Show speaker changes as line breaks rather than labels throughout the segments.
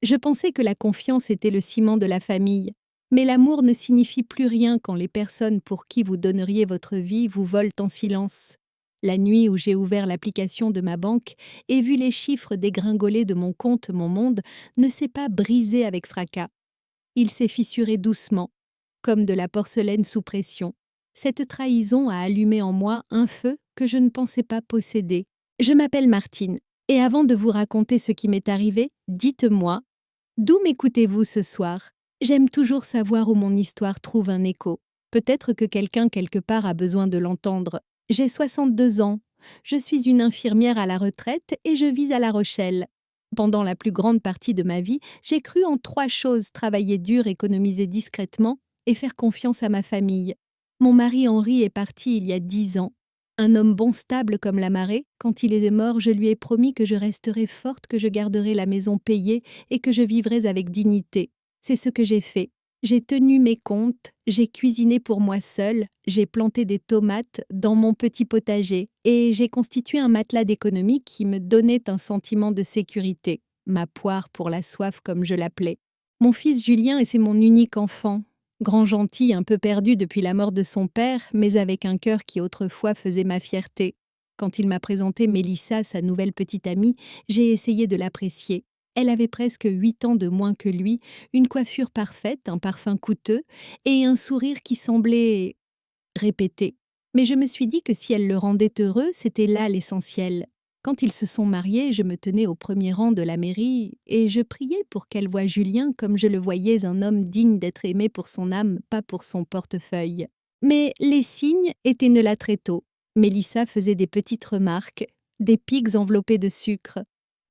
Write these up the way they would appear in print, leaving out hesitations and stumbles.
Je pensais que la confiance était le ciment de la famille. Mais l'amour ne signifie plus rien quand les personnes pour qui vous donneriez votre vie vous volent en silence. La nuit où j'ai ouvert l'application de ma banque et vu les chiffres dégringoler de mon compte Mon Monde ne s'est pas brisé avec fracas. Il s'est fissuré doucement, comme de la porcelaine sous pression. Cette trahison a allumé en moi un feu que je ne pensais pas posséder. Je m'appelle Martine, et avant de vous raconter ce qui m'est arrivé, dites-moi, d'où m'écoutez-vous ce soir? J'aime toujours savoir où mon histoire trouve un écho. Peut-être que quelqu'un quelque part a besoin de l'entendre. J'ai 62 ans. Je suis une infirmière à la retraite et je vis à La Rochelle. Pendant la plus grande partie de ma vie, j'ai cru en trois choses: travailler dur, économiser discrètement et faire confiance à ma famille. Mon mari Henri est parti il y a 10 ans. Un homme bon stable comme la marée, quand il est mort, je lui ai promis que je resterai forte, que je garderai la maison payée et que je vivrais avec dignité. C'est ce que j'ai fait. J'ai tenu mes comptes, j'ai cuisiné pour moi seule, j'ai planté des tomates dans mon petit potager et j'ai constitué un matelas d'économie qui me donnait un sentiment de sécurité, ma poire pour la soif comme je l'appelais. Mon fils Julien, et c'est mon unique enfant, grand gentil, un peu perdu depuis la mort de son père, mais avec un cœur qui autrefois faisait ma fierté. Quand il m'a présenté Mélissa, sa nouvelle petite amie, j'ai essayé de l'apprécier. Elle avait presque 8 ans de moins que lui, une coiffure parfaite, un parfum coûteux et un sourire qui semblait répéter. Mais je me suis dit que si elle le rendait heureux, c'était là l'essentiel. Quand ils se sont mariés, je me tenais au premier rang de la mairie et je priais pour qu'elle voie Julien comme je le voyais, un homme digne d'être aimé pour son âme, pas pour son portefeuille. Mais les signes éteignaient là très tôt. Mélissa faisait des petites remarques, des pics enveloppés de sucre.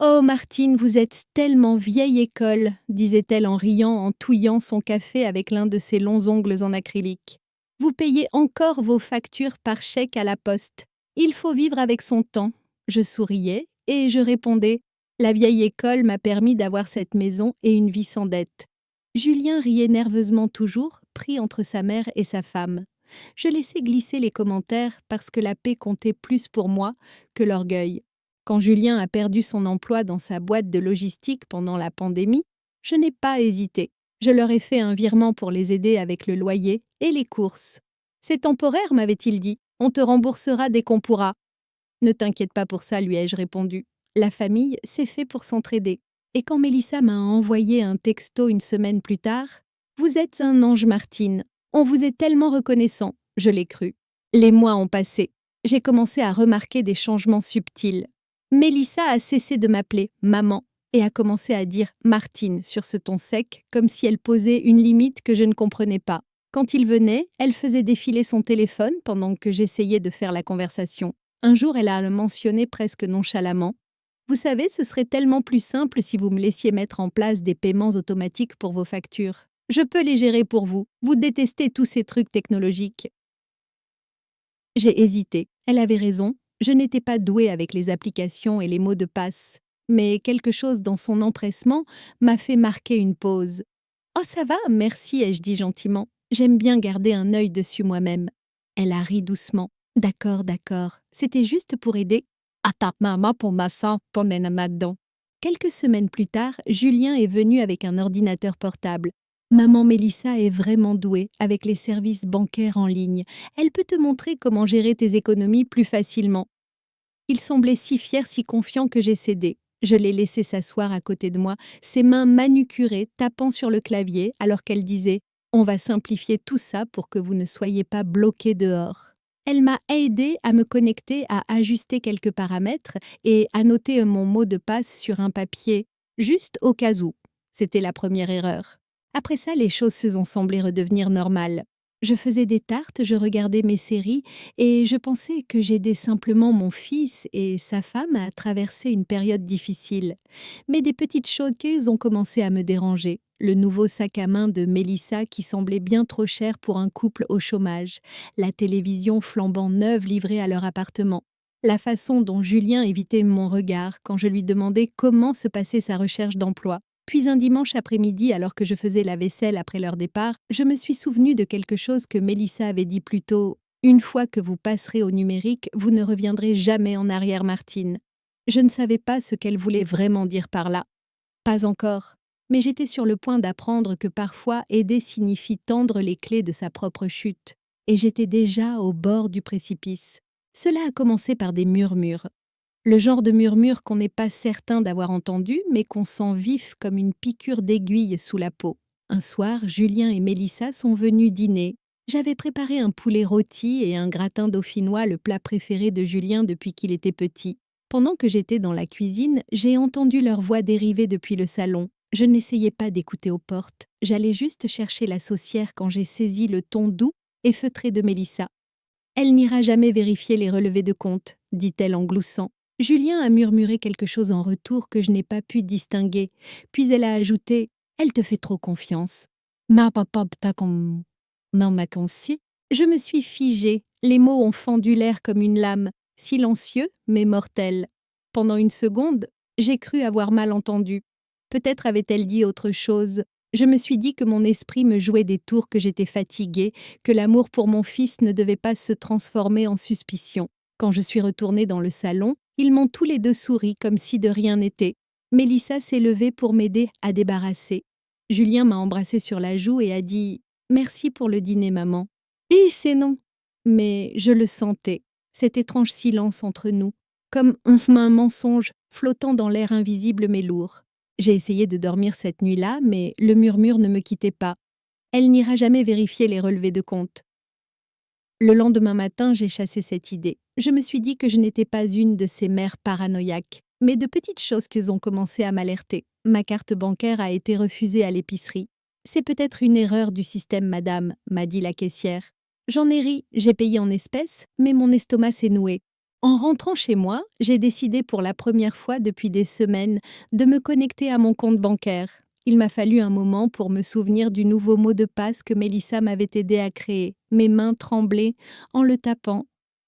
«Oh, Martine, vous êtes tellement vieille école», disait-elle en riant, en touillant son café avec l'un de ses longs ongles en acrylique. «Vous payez encore vos factures par chèque à la poste. Il faut vivre avec son temps.» Je souriais et je répondais: «La vieille école m'a permis d'avoir cette maison et une vie sans dette.» Julien riait nerveusement toujours, pris entre sa mère et sa femme. Je laissais glisser les commentaires parce que la paix comptait plus pour moi que l'orgueil. Quand Julien a perdu son emploi dans sa boîte de logistique pendant la pandémie, je n'ai pas hésité. Je leur ai fait un virement pour les aider avec le loyer et les courses. «C'est temporaire», m'avait-il dit. «On te remboursera dès qu'on pourra.» «Ne t'inquiète pas pour ça», lui ai-je répondu. La famille, c'est fait pour s'entraider. Et quand Mélissa m'a envoyé un texto une semaine plus tard: «Vous êtes un ange, Martine. On vous est tellement reconnaissant», je l'ai cru. Les mois ont passé. J'ai commencé à remarquer des changements subtils. Mélissa a cessé de m'appeler maman et a commencé à dire Martine sur ce ton sec, comme si elle posait une limite que je ne comprenais pas. Quand il venait, elle faisait défiler son téléphone pendant que j'essayais de faire la conversation. Un jour, elle a mentionné presque nonchalamment: «Vous savez, ce serait tellement plus simple si vous me laissiez mettre en place des paiements automatiques pour vos factures. Je peux les gérer pour vous. Vous détestez tous ces trucs technologiques.» J'ai hésité. Elle avait raison. Je n'étais pas douée avec les applications et les mots de passe. Mais quelque chose dans son empressement m'a fait marquer une pause. «Oh, ça va, merci», ai-je dit gentiment. «J'aime bien garder un œil dessus moi-même.» Elle a ri doucement. «D'accord, d'accord. C'était juste pour aider.» «Attends, maman, pour ma sang, pour dedans.» Quelques semaines plus tard, Julien est venu avec un ordinateur portable. «Maman Mélissa est vraiment douée avec les services bancaires en ligne. Elle peut te montrer comment gérer tes économies plus facilement.» Il semblait si fier, si confiant que j'ai cédé. Je l'ai laissé s'asseoir à côté de moi, ses mains manucurées, tapant sur le clavier, alors qu'elle disait: «On va simplifier tout ça pour que vous ne soyez pas bloqués dehors.» Elle m'a aidé à me connecter, à ajuster quelques paramètres et à noter mon mot de passe sur un papier, juste au cas où. C'était la première erreur. Après ça, les choses se sont semblé redevenir normales. Je faisais des tartes, je regardais mes séries et je pensais que j'aidais simplement mon fils et sa femme à traverser une période difficile. Mais des petites choses ont commencé à me déranger. Le nouveau sac à main de Mélissa qui semblait bien trop cher pour un couple au chômage, la télévision flambant neuve livrée à leur appartement, la façon dont Julien évitait mon regard quand je lui demandais comment se passait sa recherche d'emploi. Puis un dimanche après-midi, alors que je faisais la vaisselle après leur départ, je me suis souvenue de quelque chose que Mélissa avait dit plus tôt: «Une fois que vous passerez au numérique, vous ne reviendrez jamais en arrière, Martine.» Je ne savais pas ce qu'elle voulait vraiment dire par là. Pas encore. Mais j'étais sur le point d'apprendre que parfois aider signifie tendre les clés de sa propre chute. Et j'étais déjà au bord du précipice. Cela a commencé par des murmures. Le genre de murmure qu'on n'est pas certain d'avoir entendu, mais qu'on sent vif comme une piqûre d'aiguille sous la peau. Un soir, Julien et Mélissa sont venus dîner. J'avais préparé un poulet rôti et un gratin dauphinois, le plat préféré de Julien depuis qu'il était petit. Pendant que j'étais dans la cuisine, j'ai entendu leur voix dériver depuis le salon. Je n'essayais pas d'écouter aux portes. J'allais juste chercher la saucière quand j'ai saisi le ton doux et feutré de Mélissa. Elle n'ira jamais vérifier les relevés de compte, dit-elle en gloussant. Julien a murmuré quelque chose en retour que je n'ai pas pu distinguer. Puis elle a ajouté « Elle te fait trop confiance. » Ma papa ta comme... Non, ma conci. Je me suis figée. Les mots ont fendu l'air comme une lame, silencieux mais mortel. Pendant une seconde, j'ai cru avoir mal entendu. Peut-être avait-elle dit autre chose. Je me suis dit que mon esprit me jouait des tours, que j'étais fatiguée, que l'amour pour mon fils ne devait pas se transformer en suspicion. Quand je suis retournée dans le salon, ils m'ont tous les deux souri comme si de rien n'était. Mélissa s'est levée pour m'aider à débarrasser. Julien m'a embrassée sur la joue et a dit « Merci pour le dîner, maman ». Et c'est non. Mais je le sentais, cet étrange silence entre nous, comme un mensonge flottant dans l'air invisible mais lourd. J'ai essayé de dormir cette nuit-là, mais le murmure ne me quittait pas. Elle n'ira jamais vérifier les relevés de compte. Le lendemain matin, j'ai chassé cette idée. Je me suis dit que je n'étais pas une de ces mères paranoïaques, mais de petites choses qui ont commencé à m'alerter. Ma carte bancaire a été refusée à l'épicerie. C'est peut-être une erreur du système, madame, m'a dit la caissière. J'en ai ri, j'ai payé en espèces, mais mon estomac s'est noué. En rentrant chez moi, j'ai décidé pour la première fois depuis des semaines de me connecter à mon compte bancaire. Il m'a fallu un moment pour me souvenir du nouveau mot de passe que Mélissa m'avait aidé à créer. Mes mains tremblaient en le tapant.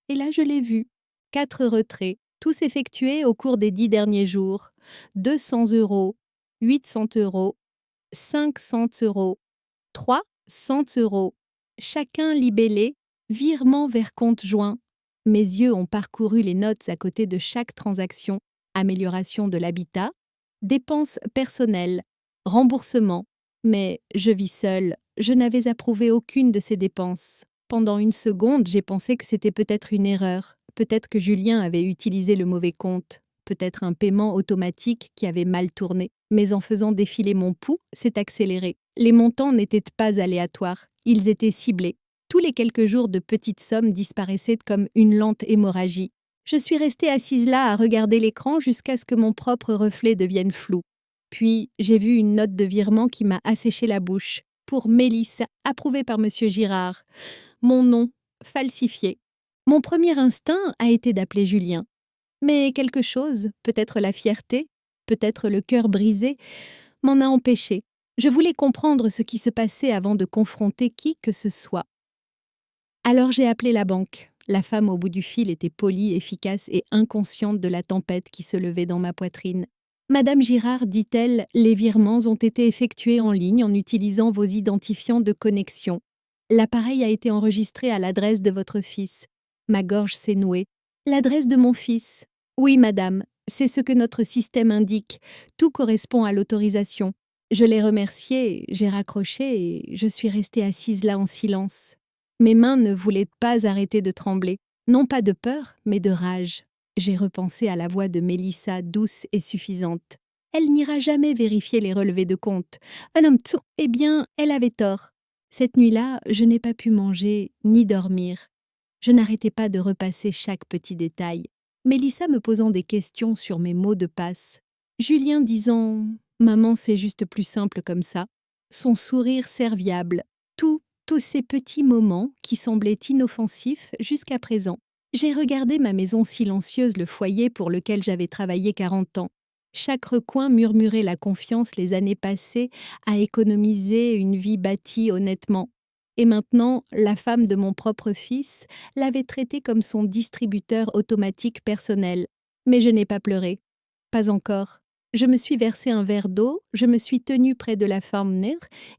Et là, je l'ai vu. 4 retraits, tous effectués au cours des 10 derniers jours. 200 €, 800 €, 500 €, 300 €. Chacun libellé, virement vers compte joint. Mes yeux ont parcouru les notes à côté de chaque transaction. Amélioration de l'habitat, dépenses personnelles, remboursement. Mais je vis seule, je n'avais approuvé aucune de ces dépenses. Pendant une seconde, j'ai pensé que c'était peut-être une erreur. Peut-être que Julien avait utilisé le mauvais compte. Peut-être un paiement automatique qui avait mal tourné. Mais en faisant défiler mon pouls, c'est accéléré. Les montants n'étaient pas aléatoires, ils étaient ciblés. Tous les quelques jours de petites sommes disparaissaient comme une lente hémorragie. Je suis restée assise là à regarder l'écran jusqu'à ce que mon propre reflet devienne flou. Puis, j'ai vu une note de virement qui m'a asséché la bouche. Pour Mélissa, approuvée par Monsieur Girard. Mon nom, falsifié. Mon premier instinct a été d'appeler Julien. Mais quelque chose, peut-être la fierté, peut-être le cœur brisé, m'en a empêché. Je voulais comprendre ce qui se passait avant de confronter qui que ce soit. Alors j'ai appelé la banque. La femme au bout du fil était polie, efficace et inconsciente de la tempête qui se levait dans ma poitrine. Madame Girard, dit-elle, les virements ont été effectués en ligne en utilisant vos identifiants de connexion. L'appareil a été enregistré à l'adresse de votre fils. Ma gorge s'est nouée. L'adresse de mon fils. Oui, madame, c'est ce que notre système indique. Tout correspond à l'autorisation. Je l'ai remercié, j'ai raccroché et je suis restée assise là en silence. Mes mains ne voulaient pas arrêter de trembler, non pas de peur, mais de rage. J'ai repensé à la voix de Mélissa, douce et suffisante. Elle n'ira jamais vérifier les relevés de compte. Eh bien, elle avait tort. Cette nuit-là, je n'ai pas pu manger ni dormir. Je n'arrêtais pas de repasser chaque petit détail. Mélissa me posant des questions sur mes mots de passe. Julien disant « Maman, c'est juste plus simple comme ça ». Son sourire serviable. Tous ces petits moments qui semblaient inoffensifs jusqu'à présent. J'ai regardé ma maison silencieuse, le foyer pour lequel j'avais travaillé 40 ans. Chaque recoin murmurait la confiance les années passées à économiser une vie bâtie honnêtement. Et maintenant, la femme de mon propre fils l'avait traité comme son distributeur automatique personnel. Mais je n'ai pas pleuré. Pas encore. Je me suis versé un verre d'eau, je me suis tenue près de la femme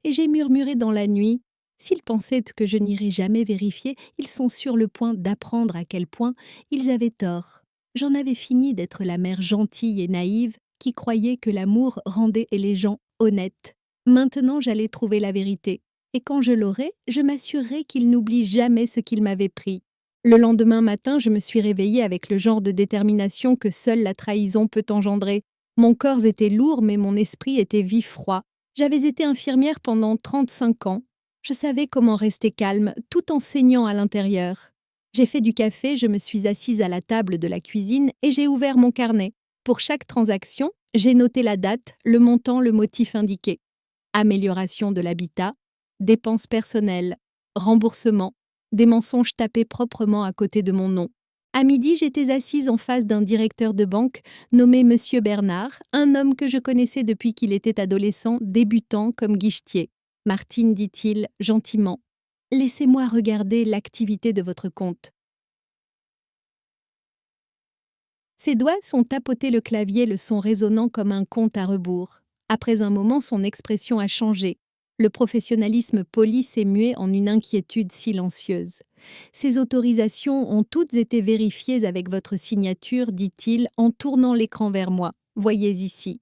et j'ai murmuré dans la nuit. S'ils pensaient que je n'irais jamais vérifier, ils sont sur le point d'apprendre à quel point ils avaient tort. J'en avais fini d'être la mère gentille et naïve qui croyait que l'amour rendait les gens honnête. Maintenant, j'allais trouver la vérité. Et quand je l'aurai, je m'assurerai qu'il n'oublie jamais ce qu'il m'avait pris. Le lendemain matin, je me suis réveillée avec le genre de détermination que seule la trahison peut engendrer. Mon corps était lourd, mais mon esprit était vif-froid. J'avais été infirmière pendant 35 ans. Je savais comment rester calme, tout en saignant à l'intérieur. J'ai fait du café, je me suis assise à la table de la cuisine et j'ai ouvert mon carnet. Pour chaque transaction, j'ai noté la date, le montant, le motif indiqué. Amélioration de l'habitat, dépenses personnelles, remboursement, des mensonges tapés proprement à côté de mon nom. À midi, j'étais assise en face d'un directeur de banque nommé Monsieur Bernard, un homme que je connaissais depuis qu'il était adolescent, débutant comme guichetier. Martine, dit-il gentiment, laissez-moi regarder l'activité de votre compte. Ses doigts sont tapoté le clavier, le son résonnant comme un compte à rebours. Après un moment, son expression a changé. Le professionnalisme poli s'est mué en une inquiétude silencieuse. Ces autorisations ont toutes été vérifiées avec votre signature, dit-il en tournant l'écran vers moi. Voyez ici.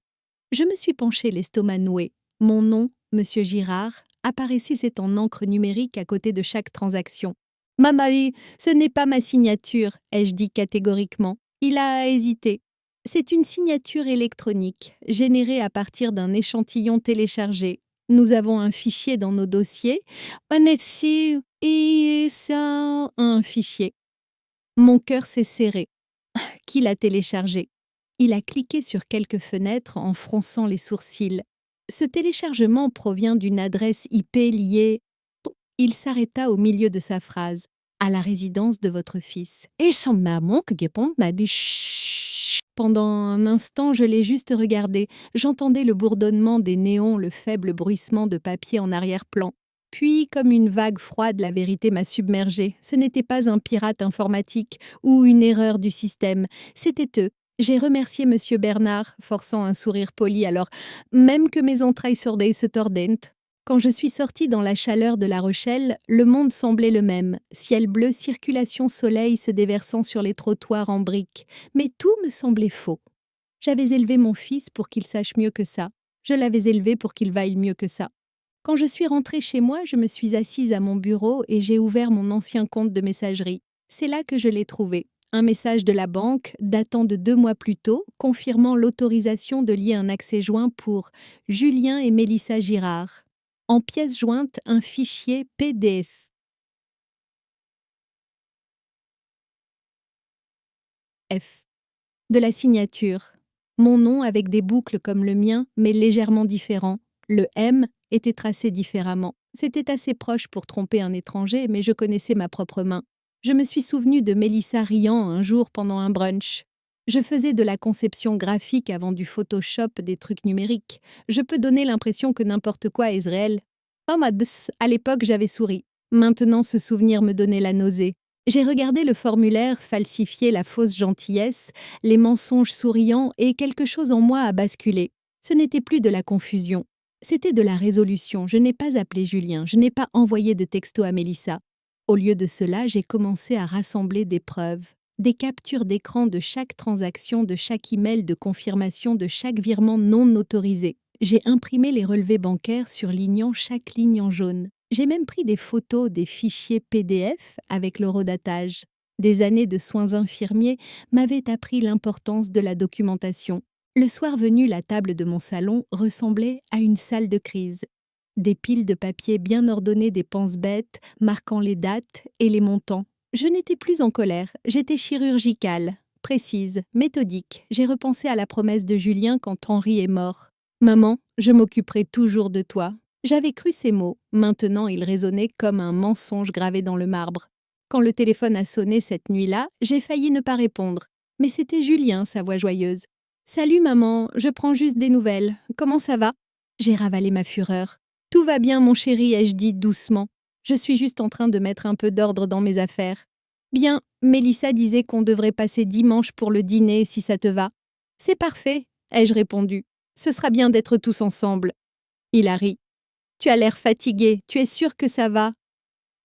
Je me suis penchée, l'estomac noué. Mon nom, Monsieur Girard, apparaissait en encre numérique à côté de chaque transaction. Mamie, ce n'est pas ma signature, ai-je dit catégoriquement. Il a hésité. C'est une signature électronique, générée à partir d'un échantillon téléchargé. Nous avons un fichier dans nos dossiers. On est sûr, et ça, un fichier. Mon cœur s'est serré. Qui l'a téléchargé? Il a cliqué sur quelques fenêtres en fronçant les sourcils. Ce téléchargement provient d'une adresse IP liée. Il s'arrêta au milieu de sa phrase. À la résidence de votre fils. Et son maman que m'a dit chut. Pendant un instant, je l'ai juste regardé. J'entendais le bourdonnement des néons, le faible bruissement de papier en arrière-plan. Puis, comme une vague froide, la vérité m'a submergée. Ce n'était pas un pirate informatique ou une erreur du système. C'était eux. J'ai remercié Monsieur Bernard, forçant un sourire poli alors, même que mes entrailles sordaient se tordent. Quand je suis sortie dans la chaleur de La Rochelle, le monde semblait le même. Ciel bleu, circulation soleil se déversant sur les trottoirs en briques. Mais tout me semblait faux. J'avais élevé mon fils pour qu'il sache mieux que ça. Je l'avais élevé pour qu'il vaille mieux que ça. Quand je suis rentrée chez moi, je me suis assise à mon bureau et j'ai ouvert mon ancien compte de messagerie. C'est là que je l'ai trouvé. Un message de la banque, datant de 2 mois plus tôt, confirmant l'autorisation de lier un accès joint pour Julien et Mélissa Girard. En pièce jointe, un fichier PDF. De la signature. Mon nom avec des boucles comme le mien, mais légèrement différent. Le M était tracé différemment. C'était assez proche pour tromper un étranger, mais je connaissais ma propre main. Je me suis souvenue de Mélissa riant un jour pendant un brunch. Je faisais de la conception graphique avant du Photoshop, des trucs numériques. Je peux donner l'impression que n'importe quoi est réel. Oh mad's, à l'époque j'avais souri. Maintenant ce souvenir me donnait la nausée. J'ai regardé le formulaire falsifier la fausse gentillesse, les mensonges souriants et quelque chose en moi a basculé. Ce n'était plus de la confusion. C'était de la résolution. Je n'ai pas appelé Julien, je n'ai pas envoyé de texto à Mélissa. Au lieu de cela, j'ai commencé à rassembler des preuves, des captures d'écran de chaque transaction, de chaque email de confirmation, de chaque virement non autorisé. J'ai imprimé les relevés bancaires surlignant chaque ligne en jaune. J'ai même pris des photos des fichiers PDF avec l'horodatage. Des années de soins infirmiers m'avaient appris l'importance de la documentation. Le soir venu, la table de mon salon ressemblait à une salle de crise. Des piles de papier bien ordonnées, des pense-bêtes, marquant les dates et les montants. Je n'étais plus en colère, j'étais chirurgicale, précise, méthodique. J'ai repensé à la promesse de Julien quand Henri est mort. « Maman, je m'occuperai toujours de toi. » J'avais cru ces mots. Maintenant, ils résonnaient comme un mensonge gravé dans le marbre. Quand le téléphone a sonné cette nuit-là, j'ai failli ne pas répondre. Mais c'était Julien, sa voix joyeuse. « Salut maman, je prends juste des nouvelles. Comment ça va ?» J'ai ravalé ma fureur. « Tout va bien mon chéri, ai-je dit doucement. Je suis juste en train de mettre un peu d'ordre dans mes affaires. »« Bien, Mélissa disait qu'on devrait passer dimanche pour le dîner si ça te va. »« C'est parfait, ai-je répondu. Ce sera bien d'être tous ensemble. » Il a ri. « Tu as l'air fatigué, tu es sûr que ça va ?»«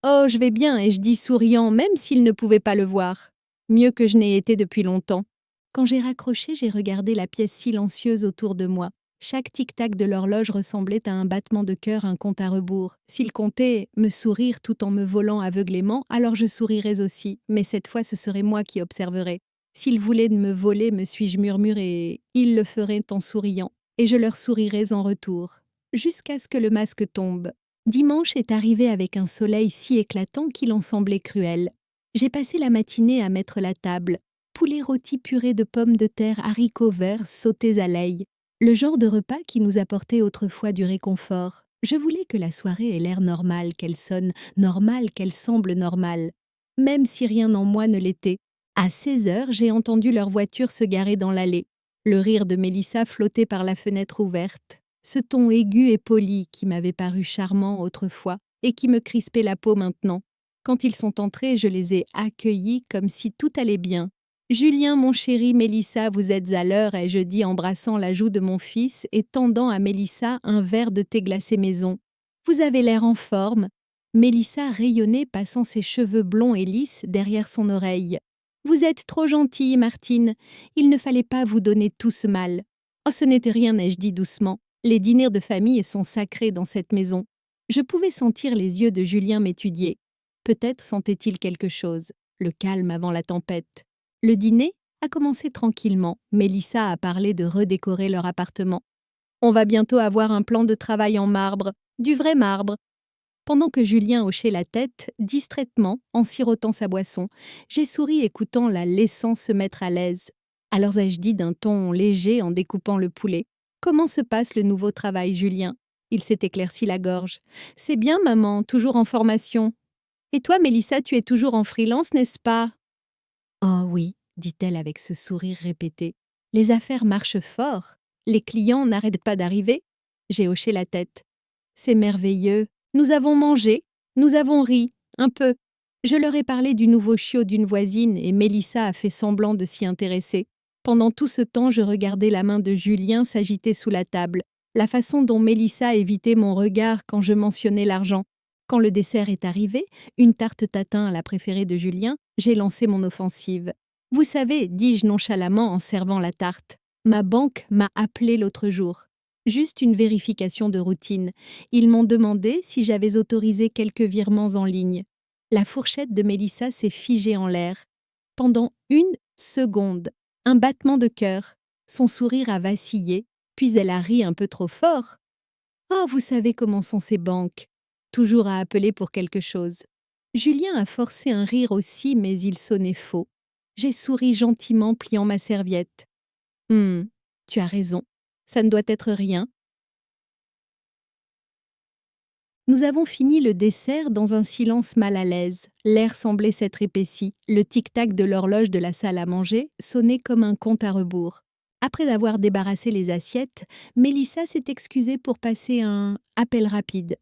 Oh, je vais bien, ai-je dit souriant, même s'il ne pouvait pas le voir. Mieux que je n'ai été depuis longtemps. » Quand j'ai raccroché, j'ai regardé la pièce silencieuse autour de moi. Chaque tic-tac de l'horloge ressemblait à un battement de cœur, un compte à rebours. S'il comptait me sourire tout en me volant aveuglément, alors je sourirais aussi, mais cette fois ce serait moi qui observerais. S'il voulait me voler, me suis-je murmuré, il le ferait en souriant, et je leur sourirais en retour. Jusqu'à ce que le masque tombe. Dimanche est arrivé avec un soleil si éclatant qu'il en semblait cruel. J'ai passé la matinée à mettre la table. Poulet rôti puré de pommes de terre, haricots verts, sautés à l'ail. Le genre de repas qui nous apportait autrefois du réconfort. Je voulais que la soirée ait l'air normal, qu'elle sonne normale, qu'elle semble normale. Même si rien en moi ne l'était. À 16 heures, j'ai entendu leur voiture se garer dans l'allée. Le rire de Mélissa flottait par la fenêtre ouverte. Ce ton aigu et poli qui m'avait paru charmant autrefois et qui me crispait la peau maintenant. Quand ils sont entrés, je les ai accueillis comme si tout allait bien. Julien, mon chéri, Mélissa, vous êtes à l'heure, ai-je dit, embrassant la joue de mon fils et tendant à Mélissa un verre de thé glacé maison. Vous avez l'air en forme. Mélissa rayonnait, passant ses cheveux blonds et lisses derrière son oreille. Vous êtes trop gentille, Martine. Il ne fallait pas vous donner tout ce mal. Oh, ce n'était rien, ai-je dit doucement. Les dîners de famille sont sacrés dans cette maison. Je pouvais sentir les yeux de Julien m'étudier. Peut-être sentait-il quelque chose, le calme avant la tempête. Le dîner a commencé tranquillement. Mélissa a parlé de redécorer leur appartement. On va bientôt avoir un plan de travail en marbre, du vrai marbre. Pendant que Julien hochait la tête, distraitement, en sirotant sa boisson, j'ai souri écoutant la laissant se mettre à l'aise. Alors ai-je dit d'un ton léger en découpant le poulet. Comment se passe le nouveau travail, Julien? Il s'est éclairci la gorge. C'est bien, maman, toujours en formation. Et toi, Mélissa, tu es toujours en freelance, n'est-ce pas? Oh oui, dit-elle avec ce sourire répété. Les affaires marchent fort. Les clients n'arrêtent pas d'arriver. J'ai hoché la tête. C'est merveilleux. Nous avons mangé, nous avons ri, un peu. Je leur ai parlé du nouveau chiot d'une voisine et Mélissa a fait semblant de s'y intéresser. Pendant tout ce temps, je regardais la main de Julien s'agiter sous la table, la façon dont Mélissa évitait mon regard quand je mentionnais l'argent. Quand le dessert est arrivé, une tarte tatin, la préférée de Julien, j'ai lancé mon offensive. Vous savez, dis-je nonchalamment en servant la tarte, ma banque m'a appelé l'autre jour. Juste une vérification de routine. Ils m'ont demandé si j'avais autorisé quelques virements en ligne. La fourchette de Mélissa s'est figée en l'air. Pendant 1 seconde, un battement de cœur. Son sourire a vacillé, puis elle a ri un peu trop fort. Oh, vous savez comment sont ces banques. Toujours à appeler pour quelque chose. Julien a forcé un rire aussi, mais il sonnait faux. J'ai souri gentiment, pliant ma serviette. Tu as raison. Ça ne doit être rien. Nous avons fini le dessert dans un silence mal à l'aise. L'air semblait s'être épaissi. Le tic-tac de l'horloge de la salle à manger sonnait comme un compte à rebours. Après avoir débarrassé les assiettes, Mélissa s'est excusée pour passer un appel rapide.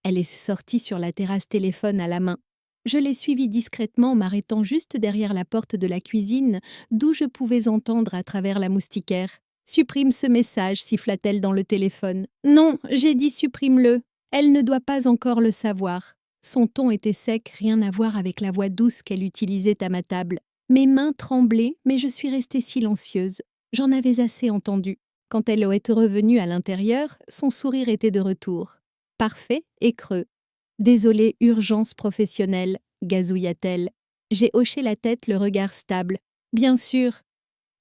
Elle est sortie sur la terrasse, téléphone à la main. Je l'ai suivie discrètement, m'arrêtant juste derrière la porte de la cuisine, d'où je pouvais entendre à travers la moustiquaire. « Supprime ce message », siffla-t-elle dans le téléphone. « Non, j'ai dit supprime-le. Elle ne doit pas encore le savoir. » Son ton était sec, rien à voir avec la voix douce qu'elle utilisait à ma table. Mes mains tremblaient, mais je suis restée silencieuse. J'en avais assez entendu. Quand elle est revenue à l'intérieur, son sourire était de retour. Parfait et creux. « Désolée, urgence professionnelle », gazouilla-t-elle. J'ai hoché la tête, le regard stable. « Bien sûr. »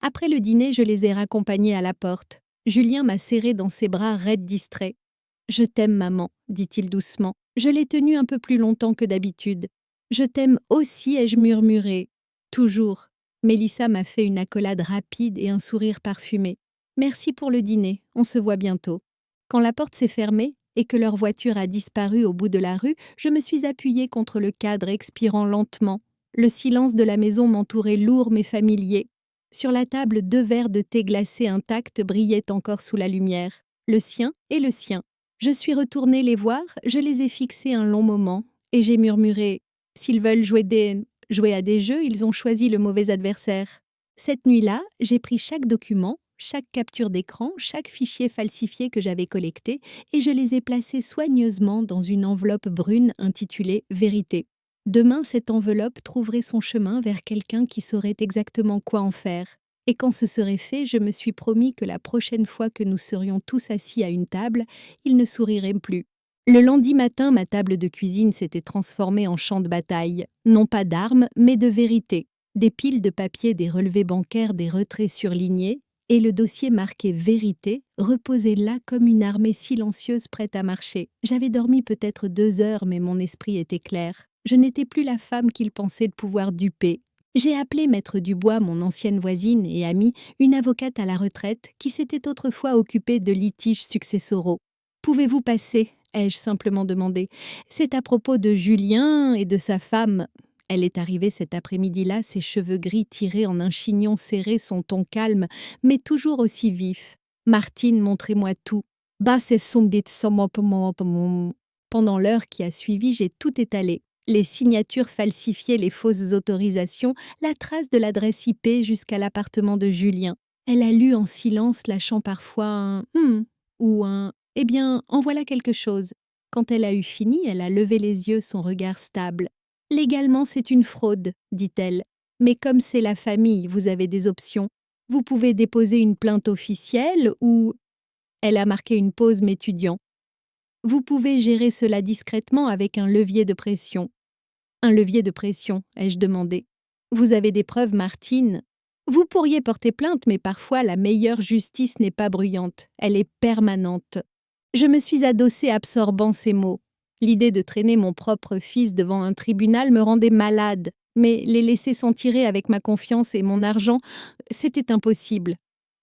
Après le dîner, je les ai raccompagnés à la porte. Julien m'a serré dans ses bras raides distraits. « Je t'aime, maman », dit-il doucement. Je l'ai tenu un peu plus longtemps que d'habitude. « Je t'aime aussi », ai-je murmuré. « Toujours. » Mélissa m'a fait une accolade rapide et un sourire parfumé. « Merci pour le dîner, on se voit bientôt. » Quand la porte s'est fermée et que leur voiture a disparu au bout de la rue, je me suis appuyée contre le cadre, expirant lentement. Le silence de la maison m'entourait lourd mais familier. Sur la table, 2 verres de thé glacé intacts brillaient encore sous la lumière. Le sien et le sien. Je suis retournée les voir, je les ai fixés un long moment, et j'ai murmuré « S'ils veulent jouer à des jeux, ils ont choisi le mauvais adversaire. » Cette nuit-là, j'ai pris chaque document, chaque capture d'écran, chaque fichier falsifié que j'avais collecté, et je les ai placés soigneusement dans une enveloppe brune intitulée « Vérité ». Demain, cette enveloppe trouverait son chemin vers quelqu'un qui saurait exactement quoi en faire. Et quand ce serait fait, je me suis promis que la prochaine fois que nous serions tous assis à une table, il ne sourirait plus. Le lundi matin, ma table de cuisine s'était transformée en champ de bataille, non pas d'armes, mais de vérité. Des piles de papier, des relevés bancaires, des retraits surlignés, et le dossier marqué vérité reposait là comme une armée silencieuse prête à marcher. J'avais dormi peut-être 2 heures, mais mon esprit était clair. Je n'étais plus la femme qu'il pensait de pouvoir duper. J'ai appelé Maître Dubois, mon ancienne voisine et amie, une avocate à la retraite qui s'était autrefois occupée de litiges successoraux. « Pouvez-vous passer ?» ai-je simplement demandé. « C'est à propos de Julien et de sa femme. » Elle est arrivée cet après-midi-là, ses cheveux gris tirés en un chignon serré, son ton calme, mais toujours aussi vif. « Martine, montrez-moi tout. » Pendant l'heure qui a suivi, j'ai tout étalé. Les signatures falsifiées, les fausses autorisations, la trace de l'adresse IP jusqu'à l'appartement de Julien. Elle a lu en silence, lâchant parfois un ou un eh bien, en voilà quelque chose. Quand elle a eu fini, elle a levé les yeux, son regard stable. Légalement, c'est une fraude, dit-elle. Mais comme c'est la famille, vous avez des options. Vous pouvez déposer une plainte officielle ou. Elle a marqué une pause, m'étudiant. Vous pouvez gérer cela discrètement avec un levier de pression. Un levier de pression, ai-je demandé. Vous avez des preuves, Martine. Vous pourriez porter plainte, mais parfois la meilleure justice n'est pas bruyante, elle est permanente. Je me suis adossée absorbant ces mots. L'idée de traîner mon propre fils devant un tribunal me rendait malade, mais les laisser s'en tirer avec ma confiance et mon argent, c'était impossible.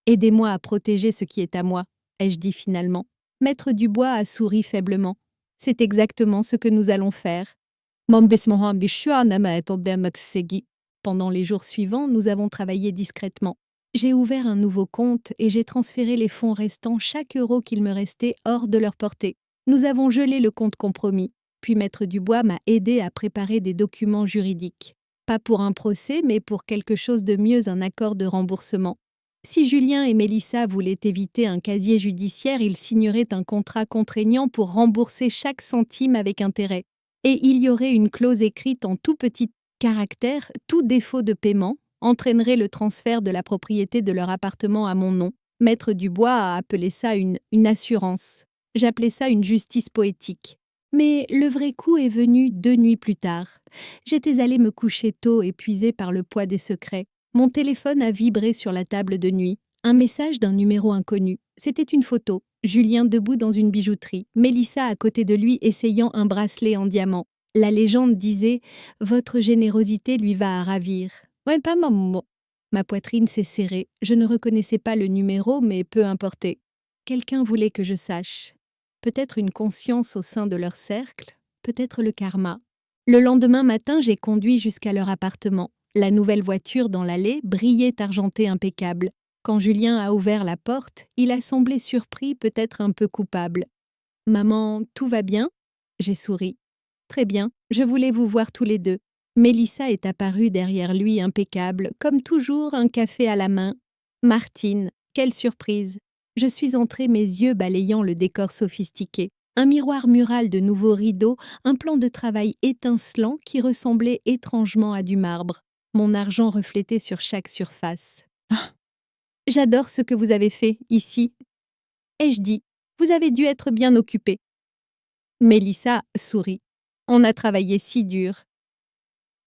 Aidez-moi à protéger ce qui est à moi, ai-je dit finalement. Maître Dubois a souri faiblement. C'est exactement ce que nous allons faire. Pendant les jours suivants, nous avons travaillé discrètement. J'ai ouvert un nouveau compte et j'ai transféré les fonds restants, chaque euro qu'il me restait, hors de leur portée. Nous avons gelé le compte compromis, puis Maître Dubois m'a aidé à préparer des documents juridiques. Pas pour un procès, mais pour quelque chose de mieux, un accord de remboursement. Si Julien et Mélissa voulaient éviter un casier judiciaire, ils signeraient un contrat contraignant pour rembourser chaque centime avec intérêt. Et il y aurait une clause écrite en tout petit caractère: tout défaut de paiement entraînerait le transfert de la propriété de leur appartement à mon nom. Maître Dubois a appelé ça une assurance. J'appelais ça une justice poétique. Mais le vrai coup est venu 2 nuits plus tard. J'étais allée me coucher tôt, épuisée par le poids des secrets. Mon téléphone a vibré sur la table de nuit. Un message d'un numéro inconnu. C'était une photo. Julien debout dans une bijouterie, Mélissa à côté de lui essayant un bracelet en diamant. La légende disait « Votre générosité lui va à ravir ». Ouais, pas maman. Ma poitrine s'est serrée. Je ne reconnaissais pas le numéro, mais peu importait. Quelqu'un voulait que je sache. Peut-être une conscience au sein de leur cercle, peut-être le karma. Le lendemain matin, j'ai conduit jusqu'à leur appartement. La nouvelle voiture dans l'allée brillait argentée impeccable. Quand Julien a ouvert la porte, il a semblé surpris, peut-être un peu coupable. « Maman, tout va bien ?» J'ai souri. « Très bien, je voulais vous voir tous les deux. » Mélissa est apparue derrière lui, impeccable, comme toujours, un café à la main. « Martine, quelle surprise !» Je suis entrée, mes yeux balayant le décor sophistiqué. Un miroir mural de nouveaux rideaux, un plan de travail étincelant qui ressemblait étrangement à du marbre. Mon argent reflété sur chaque surface. « J'adore ce que vous avez fait, ici. » Ai-je dit, « Vous avez dû être bien occupé. » Mélissa sourit. « On a travaillé si dur. »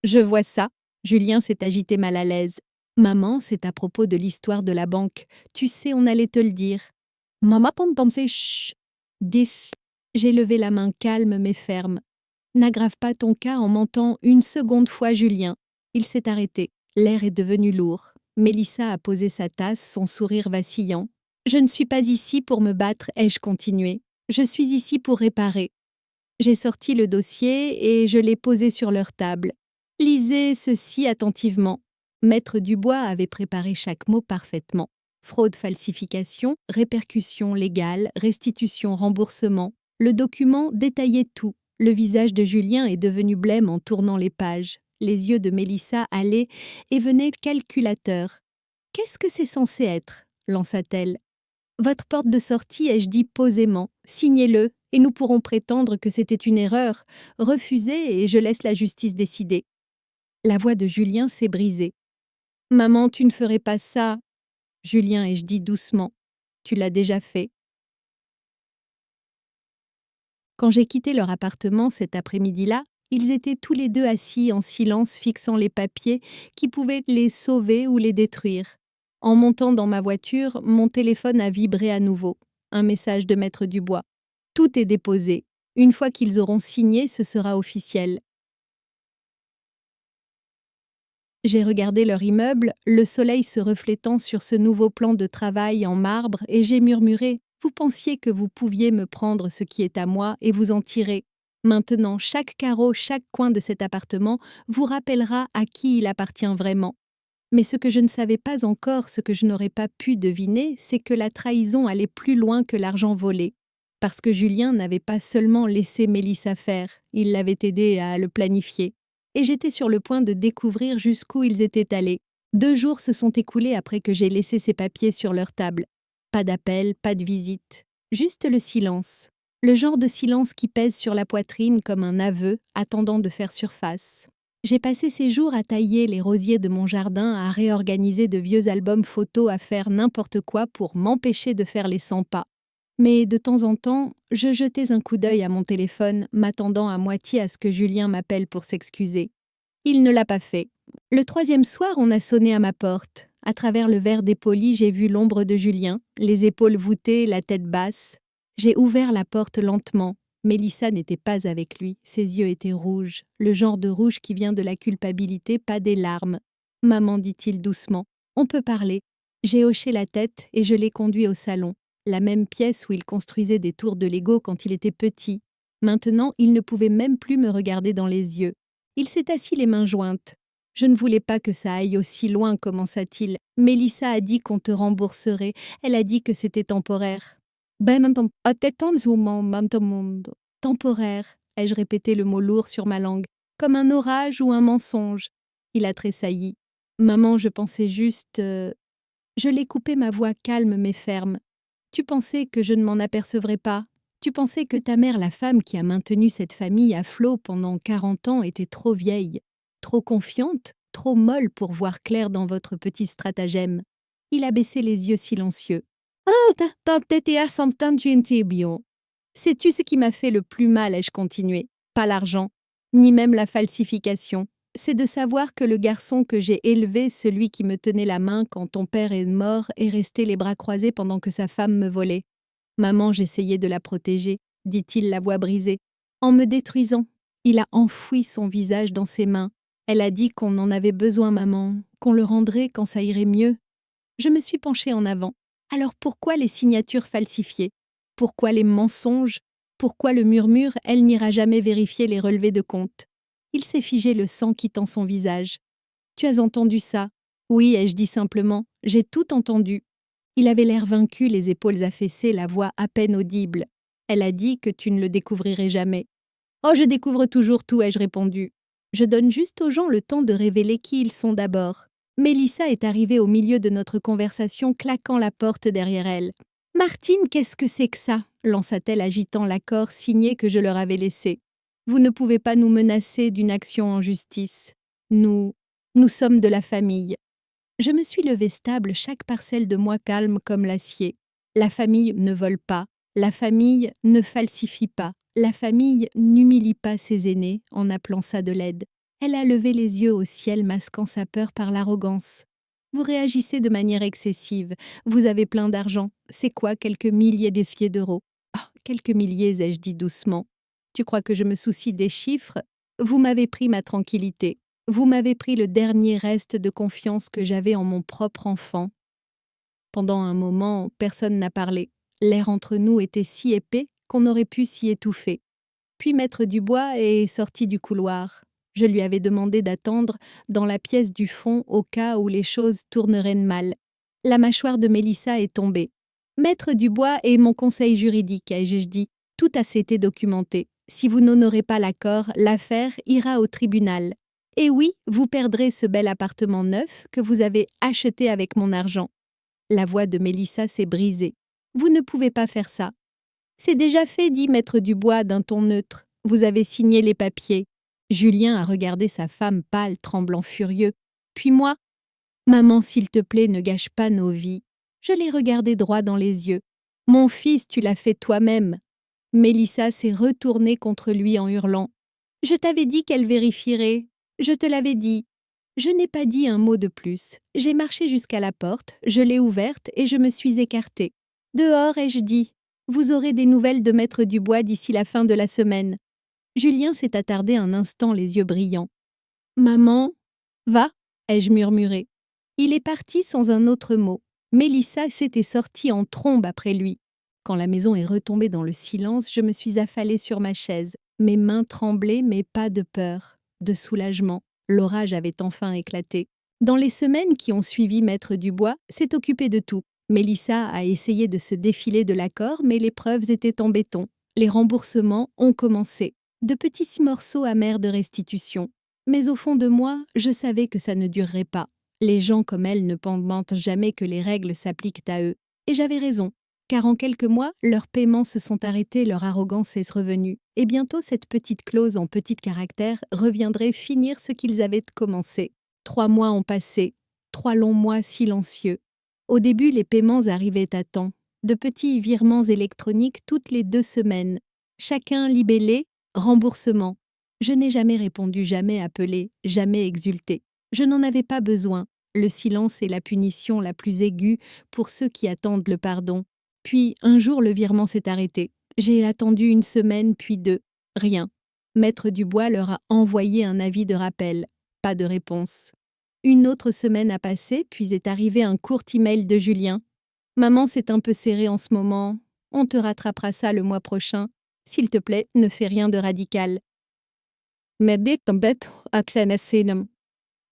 Je vois ça. Julien s'est agité mal à l'aise. « Maman, c'est à propos de l'histoire de la banque. Tu sais, on allait te le dire. » Maman pensait chut. 10. J'ai levé la main calme mais ferme. « N'aggrave pas ton cas en mentant une seconde fois, Julien. » Il s'est arrêté. L'air est devenu lourd. Mélissa a posé sa tasse, son sourire vacillant. « Je ne suis pas ici pour me battre, ai-je continué. Je suis ici pour réparer. » J'ai sorti le dossier et je l'ai posé sur leur table. Lisez ceci attentivement. Maître Dubois avait préparé chaque mot parfaitement. Fraude, falsification, répercussions légales, restitution, remboursement. Le document détaillait tout. Le visage de Julien est devenu blême en tournant les pages. Les yeux de Mélissa allaient et venaient calculateurs. « Qu'est-ce que c'est censé être ?» lança-t-elle. « Votre porte de sortie, ai-je dit posément. Signez-le, et nous pourrons prétendre que c'était une erreur. Refusez, et je laisse la justice décider. » La voix de Julien s'est brisée. « Maman, tu ne ferais pas ça. Julien, ai-je dit doucement. Tu l'as déjà fait. Quand j'ai quitté leur appartement cet après-midi-là, ils étaient tous les deux assis en silence fixant les papiers qui pouvaient les sauver ou les détruire. En montant dans ma voiture, mon téléphone a vibré à nouveau. Un message de Maître Dubois. Tout est déposé. Une fois qu'ils auront signé, ce sera officiel. J'ai regardé leur immeuble, le soleil se reflétant sur ce nouveau plan de travail en marbre, et j'ai murmuré: Vous pensiez que vous pouviez me prendre ce qui est à moi et vous en tirer. Maintenant, chaque carreau, chaque coin de cet appartement vous rappellera à qui il appartient vraiment. Mais ce que je ne savais pas encore, ce que je n'aurais pas pu deviner, c'est que la trahison allait plus loin que l'argent volé. Parce que Julien n'avait pas seulement laissé Mélissa faire, il l'avait aidé à le planifier. Et j'étais sur le point de découvrir jusqu'où ils étaient allés. 2 jours se sont écoulés après que j'ai laissé ces papiers sur leur table. Pas d'appel, pas de visite. Juste le silence. Le genre de silence qui pèse sur la poitrine comme un aveu attendant de faire surface. J'ai passé ces jours à tailler les rosiers de mon jardin, à réorganiser de vieux albums photos, à faire n'importe quoi pour m'empêcher de faire les 100 pas. Mais de temps en temps, je jetais un coup d'œil à mon téléphone, m'attendant à moitié à ce que Julien m'appelle pour s'excuser. Il ne l'a pas fait. Le 3e soir, on a sonné à ma porte. À travers le verre dépoli, j'ai vu l'ombre de Julien, les épaules voûtées, la tête basse. J'ai ouvert la porte lentement. Mélissa n'était pas avec lui, ses yeux étaient rouges, le genre de rouge qui vient de la culpabilité, pas des larmes. « Maman, dit-il doucement, on peut parler. » J'ai hoché la tête et je l'ai conduit au salon, la même pièce où il construisait des tours de Lego quand il était petit. Maintenant, il ne pouvait même plus me regarder dans les yeux. Il s'est assis les mains jointes. « Je ne voulais pas que ça aille aussi loin, commença-t-il. Mélissa a dit qu'on te rembourserait, elle a dit que c'était temporaire. » Temporaire, ai-je répété le mot lourd sur ma langue, comme un orage ou un mensonge. Il a tressailli. Maman, je pensais juste. Je l'ai coupé, ma voix calme mais ferme. Tu pensais que je ne m'en apercevrais pas. Tu pensais que ta mère, la femme qui a maintenu cette famille à flot pendant 40 ans, était trop vieille, trop confiante, trop molle pour voir clair dans votre petit stratagème. Il a baissé les yeux silencieux. Sais-tu ce qui m'a fait le plus mal, ai-je continué? Pas l'argent, ni même la falsification. C'est de savoir que le garçon que j'ai élevé, celui qui me tenait la main quand ton père est mort, est resté les bras croisés pendant que sa femme me volait. Maman, j'essayais de la protéger, dit-il, la voix brisée. En me détruisant, il a enfoui son visage dans ses mains. Elle a dit qu'on en avait besoin, maman, qu'on le rendrait quand ça irait mieux. Je me suis penchée en avant. Alors pourquoi les signatures falsifiées? Pourquoi les mensonges? Pourquoi le murmure « Elle n'ira jamais vérifier les relevés de compte ?» Il s'est figé, le sang quittant son visage. « Tu as entendu ça ?» ?»« Oui, ai-je dit simplement. J'ai tout entendu. » Il avait l'air vaincu, les épaules affaissées, la voix à peine audible. Elle a dit que tu ne le découvrirais jamais. « Oh, je découvre toujours tout, ai-je répondu. Je donne juste aux gens le temps de révéler qui ils sont d'abord. » Mélissa est arrivée au milieu de notre conversation, claquant la porte derrière elle. « Martine, qu'est-ce que c'est que ça ?» lança-t-elle, agitant l'accord signé que je leur avais laissé. « Vous ne pouvez pas nous menacer d'une action en justice. Nous sommes de la famille. » Je me suis levée stable, chaque parcelle de moi calme comme l'acier. La famille ne vole pas, la famille ne falsifie pas, la famille n'humilie pas ses aînés en appelant ça de l'aide. Elle a levé les yeux au ciel, masquant sa peur par l'arrogance. Vous réagissez de manière excessive. Vous avez plein d'argent. C'est quoi, quelques milliers d'euros? Ah, quelques milliers, ai-je dit doucement. Tu crois que je me soucie des chiffres? Vous m'avez pris ma tranquillité. Vous m'avez pris le dernier reste de confiance que j'avais en mon propre enfant. Pendant un moment, personne n'a parlé. L'air entre nous était si épais qu'on aurait pu s'y étouffer. Puis Maître Dubois est sorti du couloir. Je lui avais demandé d'attendre dans la pièce du fond au cas où les choses tourneraient mal. La mâchoire de Mélissa est tombée. Maître Dubois est mon conseil juridique, ai-je dit. Tout a été documenté. Si vous n'honorez pas l'accord, l'affaire ira au tribunal. Et oui, vous perdrez ce bel appartement neuf que vous avez acheté avec mon argent. La voix de Mélissa s'est brisée. Vous ne pouvez pas faire ça. C'est déjà fait, dit Maître Dubois d'un ton neutre. Vous avez signé les papiers. Julien a regardé sa femme pâle, tremblant furieux. Puis moi, maman, s'il te plaît, ne gâche pas nos vies. Je l'ai regardé droit dans les yeux. « Mon fils, tu l'as fait toi-même !» Mélissa s'est retournée contre lui en hurlant. « Je t'avais dit qu'elle vérifierait. Je te l'avais dit. » Je n'ai pas dit un mot de plus. J'ai marché jusqu'à la porte, je l'ai ouverte et je me suis écartée. « Dehors, ai-je dit. Vous aurez des nouvelles de Maître Dubois d'ici la fin de la semaine. » Julien s'est attardé un instant, les yeux brillants. « Maman, va !» ai-je murmuré. Il est parti sans un autre mot. Mélissa s'était sortie en trombe après lui. Quand la maison est retombée dans le silence, je me suis affalée sur ma chaise. Mes mains tremblaient, mais pas de peur, de soulagement. L'orage avait enfin éclaté. Dans les semaines qui ont suivi Maître Dubois, s'est occupé de tout. Mélissa a essayé de se défiler de l'accord, mais les preuves étaient en béton. Les remboursements ont commencé. De petits morceaux amers de restitution. Mais au fond de moi, je savais que ça ne durerait pas. Les gens comme elle ne pensent jamais que les règles s'appliquent à eux. Et j'avais raison, car en quelques mois, leurs paiements se sont arrêtés, leur arrogance est revenue. Et bientôt, cette petite clause en petit caractère reviendrait finir ce qu'ils avaient commencé. 3 mois ont passé, 3 longs mois silencieux. Au début, les paiements arrivaient à temps. De petits virements électroniques toutes les 2 semaines. Chacun libellé, remboursement. Je n'ai jamais répondu, jamais appelé, jamais exulté. Je n'en avais pas besoin. Le silence est la punition la plus aiguë pour ceux qui attendent le pardon. Puis, un jour, le virement s'est arrêté. J'ai attendu 1 semaine, puis 2. Rien. Maître Dubois leur a envoyé un avis de rappel. Pas de réponse. Une autre semaine a passé, puis est arrivé un court email de Julien. « Maman, c'est un peu serré en ce moment. On te rattrapera ça le mois prochain. S'il te plaît, ne fais rien de radical. »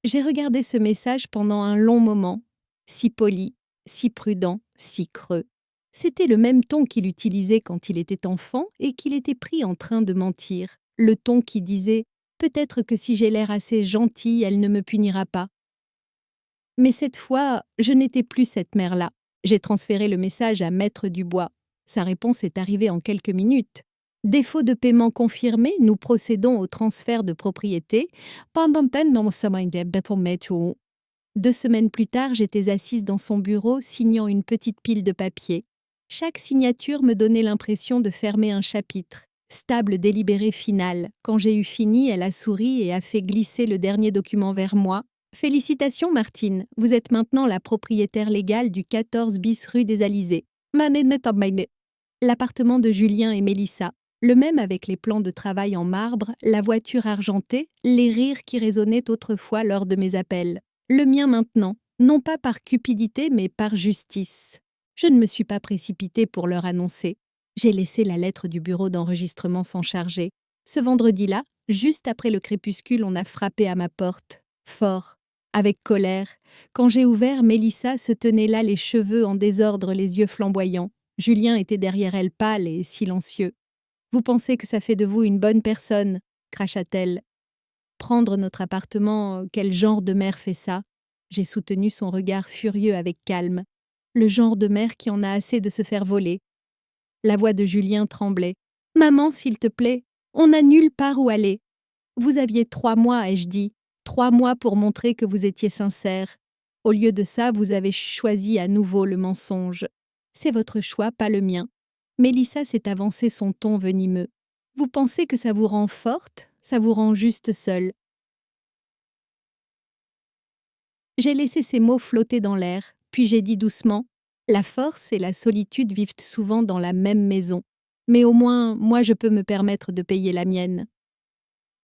J'ai regardé ce message pendant un long moment. Si poli, si prudent, si creux. C'était le même ton qu'il utilisait quand il était enfant et qu'il était pris en train de mentir. Le ton qui disait « Peut-être que si j'ai l'air assez gentille, elle ne me punira pas. » Mais cette fois, je n'étais plus cette mère-là. J'ai transféré le message à Maître Dubois. Sa réponse est arrivée en quelques minutes. Défaut de paiement confirmé, nous procédons au transfert de propriété. 2 semaines plus tard, j'étais assise dans son bureau, signant une petite pile de papier. Chaque signature me donnait l'impression de fermer un chapitre. Stable délibéré final. Quand j'ai eu fini, elle a souri et a fait glisser le dernier document vers moi. « Félicitations, Martine. Vous êtes maintenant la propriétaire légale du 14 bis rue des Alizés. » L'appartement de Julien et Mélissa. Le même avec les plans de travail en marbre, la voiture argentée, les rires qui résonnaient autrefois lors de mes appels. Le mien maintenant, non pas par cupidité mais par justice. Je ne me suis pas précipitée pour leur annoncer. J'ai laissé la lettre du bureau d'enregistrement s'en charger. Ce vendredi-là, juste après le crépuscule, on a frappé à ma porte. Fort, avec colère. Quand j'ai ouvert, Mélissa se tenait là, les cheveux en désordre, les yeux flamboyants. Julien était derrière elle pâle et silencieux. « Vous pensez que ça fait de vous une bonne personne ?» cracha-t-elle. « Prendre notre appartement, quel genre de mère fait ça ?» J'ai soutenu son regard furieux avec calme. Le genre de mère qui en a assez de se faire voler. La voix de Julien tremblait. « Maman, s'il te plaît, on n'a nulle part où aller. Vous aviez 3 mois, ai-je dit. 3 mois pour montrer que vous étiez sincère. Au lieu de ça, vous avez choisi à nouveau le mensonge. C'est votre choix, pas le mien. » Mélissa s'est avancée, son ton venimeux. « Vous pensez que ça vous rend forte, ça vous rend juste seule. » J'ai laissé ces mots flotter dans l'air, puis j'ai dit doucement « La force et la solitude vivent souvent dans la même maison, mais au moins, moi je peux me permettre de payer la mienne. »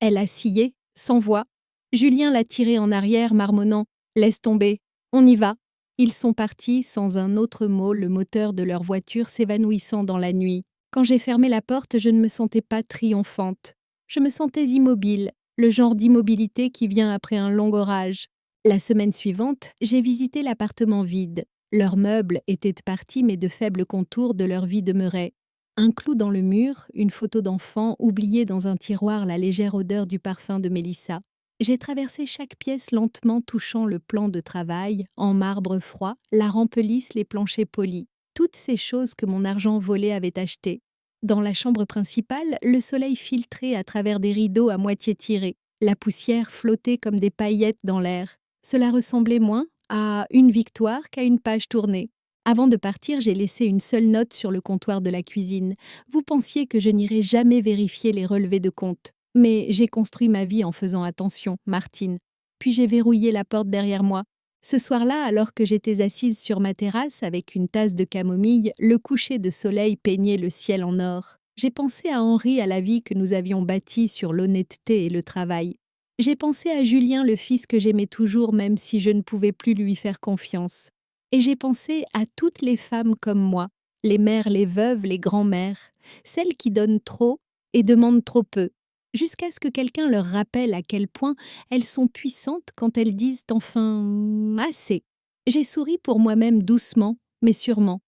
Elle a scié, sans voix. Julien l'a tirée en arrière, marmonnant « Laisse tomber, on y va. » Ils sont partis sans un autre mot, le moteur de leur voiture s'évanouissant dans la nuit. Quand j'ai fermé la porte, je ne me sentais pas triomphante. Je me sentais immobile, le genre d'immobilité qui vient après un long orage. La semaine suivante, j'ai visité l'appartement vide. Leurs meubles étaient partis, mais de faibles contours de leur vie demeuraient. Un clou dans le mur, une photo d'enfant, oubliée dans un tiroir la légère odeur du parfum de Mélissa. J'ai traversé chaque pièce lentement touchant le plan de travail, en marbre froid, la rempelisse, les planchers polis. Toutes ces choses que mon argent volé avait achetées. Dans la chambre principale, le soleil filtrait à travers des rideaux à moitié tirés. La poussière flottait comme des paillettes dans l'air. Cela ressemblait moins à une victoire qu'à une page tournée. Avant de partir, j'ai laissé une seule note sur le comptoir de la cuisine. Vous pensiez que je n'irais jamais vérifier les relevés de compte. Mais j'ai construit ma vie en faisant attention, Martine. Puis j'ai verrouillé la porte derrière moi. Ce soir-là, alors que j'étais assise sur ma terrasse avec une tasse de camomille, le coucher de soleil peignait le ciel en or. J'ai pensé à Henri, à la vie que nous avions bâtie sur l'honnêteté et le travail. J'ai pensé à Julien, le fils que j'aimais toujours même si je ne pouvais plus lui faire confiance. Et j'ai pensé à toutes les femmes comme moi, les mères, les veuves, les grands-mères, celles qui donnent trop et demandent trop peu, jusqu'à ce que quelqu'un leur rappelle à quel point elles sont puissantes quand elles disent enfin assez. J'ai souri pour moi-même doucement, mais sûrement.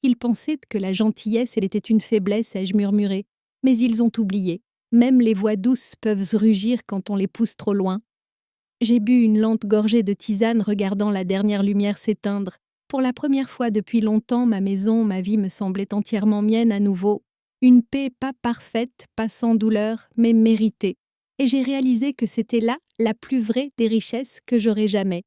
Ils pensaient que la gentillesse, elle était une faiblesse, ai-je murmuré. Mais ils ont oublié. Même les voix douces peuvent rugir quand on les pousse trop loin. J'ai bu une lente gorgée de tisane regardant la dernière lumière s'éteindre. Pour la première fois depuis longtemps, ma maison, ma vie me semblait entièrement mienne à nouveau. Une paix pas parfaite, pas sans douleur, mais méritée. Et j'ai réalisé que c'était là la plus vraie des richesses que j'aurais jamais.